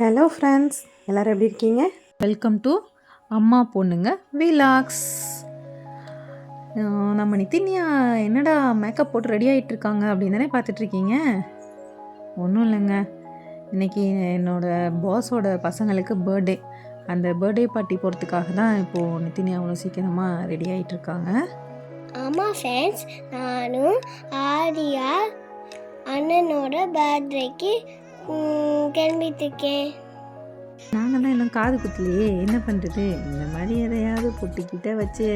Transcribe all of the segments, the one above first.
Hello friends, எல்லோரும் எப்படி இருக்கீங்க? வெல்கம் டு அம்மா பொண்ணுங்க விலாக்ஸ். நம்ம நித்தின்யா என்னடா மேக்கப் போட்டு ரெடி ஆகிட்டுருக்காங்க அப்படின்னு தானே பார்த்துட்ருக்கீங்க. ஒன்றும் இல்லைங்க, இன்றைக்கி என்னோடய பாஸோட பசங்களுக்கு பர்த்டே. அந்த பர்த்டே பார்ட்டி போகிறதுக்காக தான் இப்போது நித்தின்யா அவ்வளோ சீக்கிரமாக ரெடி ஆகிட்டுருக்காங்க. ஆமாம் ஃப்ரெண்ட்ஸ், நானும் ஆரியா அண்ணனோட பர்த்டேக்கு கிளம்பிட்டுருக்கேன். நாங்கள் தான் இன்னும் காது குத்தலையே, என்ன பண்ணுறது? இந்த மாதிரி எதையாவது பொட்டிக்கிட்ட வச்சு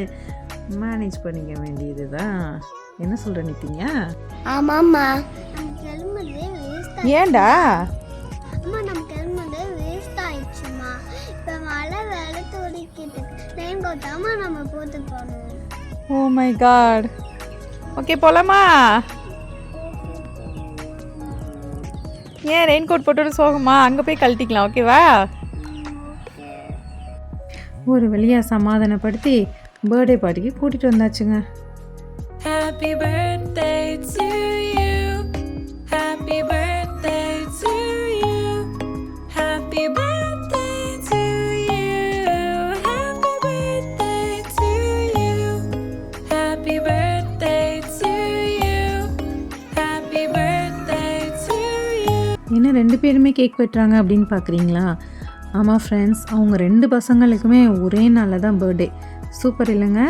மேனேஜ் பண்ணிக்க வேண்டியது தான். என்ன சொல்கிற நித்தின்யா? ஆமாம்மா, நம்ம கிளம்புறதே வேஸ்ட். ஏண்டா? அம்மா, நம்ம கிளம்புறதே வேஸ்ட் ஆயிடுச்சுமா. இப்போ மழை வேலை துடிக்கிட்டு ரெயின் கோட்டாமா நம்ம போட்டு போகணும். Oh my God. ஓகே, போகலாமா? ஏன் ரெயின் கோட் போட்டு சோகமா? அங்கே போய் கழட்டிக்கலாம், ஓகேவா? ஒரு வழியாக சமாதானப்படுத்தி பர்த்டே பார்ட்டிக்கு கூட்டிகிட்டு வந்தாச்சுங்க. Happy birthday to you. Happy birthday to you. Happy birthday to you. Happy birthday to you. Happy birthday to you. Happy birthday to you. என்ன ரெண்டு பேருமே கேக் வெட்டுறாங்க அப்படின்னு பார்க்குறீங்களா? ஆமாம் ஃப்ரெண்ட்ஸ், அவங்க ரெண்டு பசங்களுக்குமே ஒரே நாளில் தான் பர்த்டே. சூப்பர் இல்லைங்க?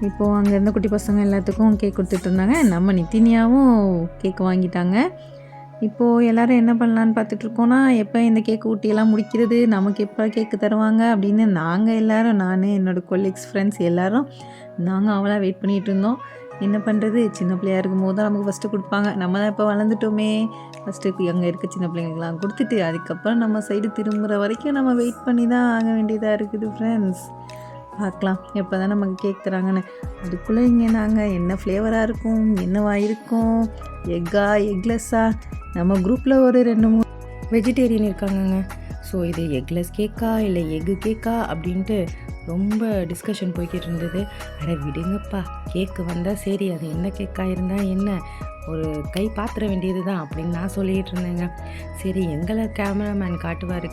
இப்போது அங்கே இருந்த குட்டி பசங்க எல்லாத்துக்கும் கேக் கொடுத்துட்டு இருந்தாங்க. நம்ம நித்தினியாவும் கேக் வாங்கிட்டாங்க. இப்போது எல்லோரும் என்ன பண்ணலான்னு பார்த்துட்ருக்கோன்னா, எப்போ இந்த கேக் ஊட்டியெல்லாம் முடிக்கிறது, நமக்கு எப்போ கேக்கு தருவாங்க அப்படின்னு நாங்கள் எல்லோரும், நான் என்னோடய கொலீக்ஸ் ஃப்ரெண்ட்ஸ் எல்லோரும் நாங்கள் அவளாக வெயிட் பண்ணிகிட்டு இருந்தோம். என்ன பண்ணுறது, சின்ன பிள்ளையாக இருக்கும்போது தான் நமக்கு ஃபஸ்ட்டு கொடுப்பாங்க. நம்ம தான் இப்போ வளர்ந்துட்டோமே, ஃபஸ்ட்டு அங்கே இருக்க சின்ன பிள்ளைங்களுக்கெல்லாம் கொடுத்துட்டு அதுக்கப்புறம் நம்ம சைடு திரும்புகிற வரைக்கும் நம்ம வெயிட் பண்ணி தான் ஆக வேண்டியதாக இருக்குது ஃப்ரெண்ட்ஸ். பார்க்கலாம் எப்போ தான் நமக்கு கேக் தராங்கன்னு. அதுக்குள்ளே இங்கே நாங்கள் என்ன ஃப்ளேவராக இருக்கும், என்னவா இருக்கும், எக்கா எக்லெஸ்ஸா, நம்ம குரூப்பில் ஒரு 2-3 வெஜிடேரியன் இருக்காங்கங்க. ஸோ இது எக்லெஸ் கேக்கா இல்லை எக்கு கேக்கா அப்படின்ட்டு ரொம்ப டிஸ்கஷன் போய்கிட்டு இருந்தது. அட விடுங்கப்பா, கேக்கு வந்தால் சரி, அது என்ன கேக்காக இருந்தால் என்ன, ஒரு கை பாத்திர வேண்டியது தான் அப்படின்னு நான் சொல்லிகிட்டு இருந்தேங்க. சரி, எங்களை கேமராமேன் காட்டுவார்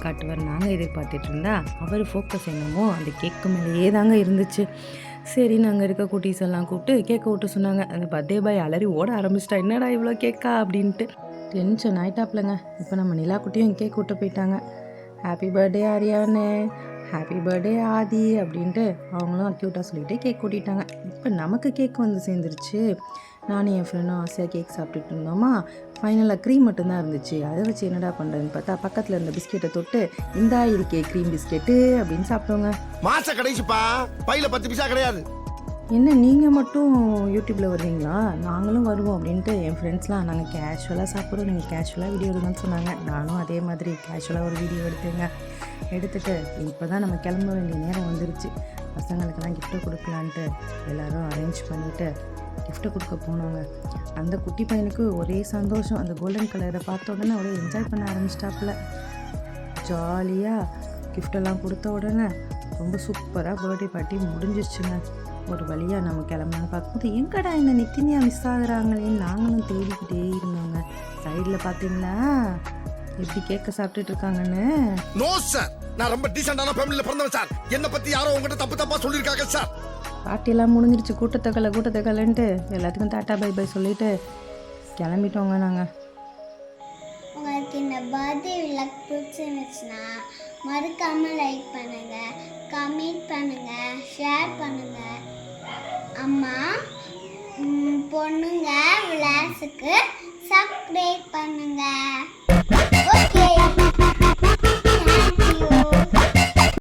நாங்கள் எதிர்பார்த்துட்டு இருந்தா அவர் ஃபோக்கஸ் என்னமோ அந்த கேக்கு மேலேயே தாங்க இருந்துச்சு. சரி, நாங்கள் இருக்க குட்டீஸ் எல்லாம் கூப்பிட்டு கேக்கை விட்டு சொன்னாங்க. அந்த பர்த்டே பாய் அலறி ஓட ஆரம்பிச்சிட்டா, என்னடா இவ்வளோ கேக்கா அப்படின்ட்டு டென்ஷன் ஆகிட்டாப்லங்க. இப்போ நம்ம நிலா குட்டியும் கேக் விட்டு போயிட்டாங்க. ஹாப்பி பர்த்டே ஆரியான்னு, ஹாப்பி பர்த்டே ஆதி அப்படின்ட்டு அவங்களும் க்யூட்டாக சொல்லிகிட்டே கேக் கூட்டிட்டாங்க. இப்போ நமக்கு கேக் வந்து சேர்ந்துருச்சு. நானும் என் ஃப்ரெண்டும் ஆசையாக கேக் சாப்பிட்டுட்டு இருந்தோமா. ஃபைனலாக க்ரீம் மட்டும்தான் இருந்துச்சு. அதை வச்சு என்னடா பண்ணுறதுன்னு பார்த்தா பக்கத்தில் இருந்த பிஸ்கெட்டை தொட்டு இந்தா இருக்கே க்ரீம் பிஸ்கெட்டு அப்படின்னு சாப்பிட்டோங்க. மாச கடைசிப்பா, பையில 10 பைசா கிடையாது. என்ன நீங்கள் மட்டும் யூடியூப்பில் வருவீங்களா? நாங்களும் வருவோம் அப்படின்ட்டு என் ஃப்ரெண்ட்ஸ்லாம் நாங்கள் கேஷுவலாக சாப்பிட்றோம், நீங்கள் கேஷுவலாக வீடியோ எடுங்கன்னு சொன்னாங்க. நானும் அதே மாதிரி கேஷுவலாக ஒரு வீடியோ எடுத்துங்க. எடுத்துகிட்டு இப்போ தான் நம்ம கிளம்ப வேண்டிய நேரம் வந்துருச்சு. பசங்களுக்கெல்லாம் கிஃப்ட்டை கொடுக்கலான்ட்டு எல்லோரும் அரேஞ்ச் பண்ணிவிட்டு கிஃப்ட்டை கொடுக்க போனோங்க. அந்த குட்டி பையனுக்கு ஒரே சந்தோஷம். அந்த கோல்டன் கலரை பார்த்த உடனே அவரே என்ஜாய் பண்ண ஆரம்பிச்சிட்டாப்புல. ஜாலியாக கிஃப்டெல்லாம் கொடுத்த உடனே ரொம்ப சூப்பராக பர்த்டே பார்ட்டி முடிஞ்சிருச்சுங்க. ஒரு வழியாக நம்ம கிளம்பலான்னு பார்க்கும்போது எங்கடா இந்த நித்தினியா மிஸ் ஆகுறாங்களேன்னு நாங்களும் தேடிக்கிட்டே இருந்தோங்க. சைடில் பார்த்தீங்களா எப்படி கேக்க சாப்பிட்டுட்டு இருக்காங்கன்னு. நோ சார், நான் ரொம்ப டீசென்டான ஃபேமிலில பிறந்தவன் சார். என்ன பத்தி யாரோ உங்ககிட்ட தப்பா சொல்லிருக்காங்க சார். பார்ட்டியெல்லாம் முடிஞ்சிருச்சு. கூட்டத்தக்கலன்ட்டு எல்லாத்துக்கும் டாட்டா பை பை சொல்லிட்டு கிளம்பிட்டோங்க நாங்கள். உங்களுக்கு இந்த பர்த்டே விலாக் பிடிச்சிருந்துச்சுன்னா மறக்காமல் லைக் பண்ணுங்கள், கமெண்ட் பண்ணுங்கள், ஷேர் பண்ணுங்கள். அம்மா பொண்ணுங்க விலாஸுக்கு சப்ஸ்கிரைப் பண்ணுங்கள்.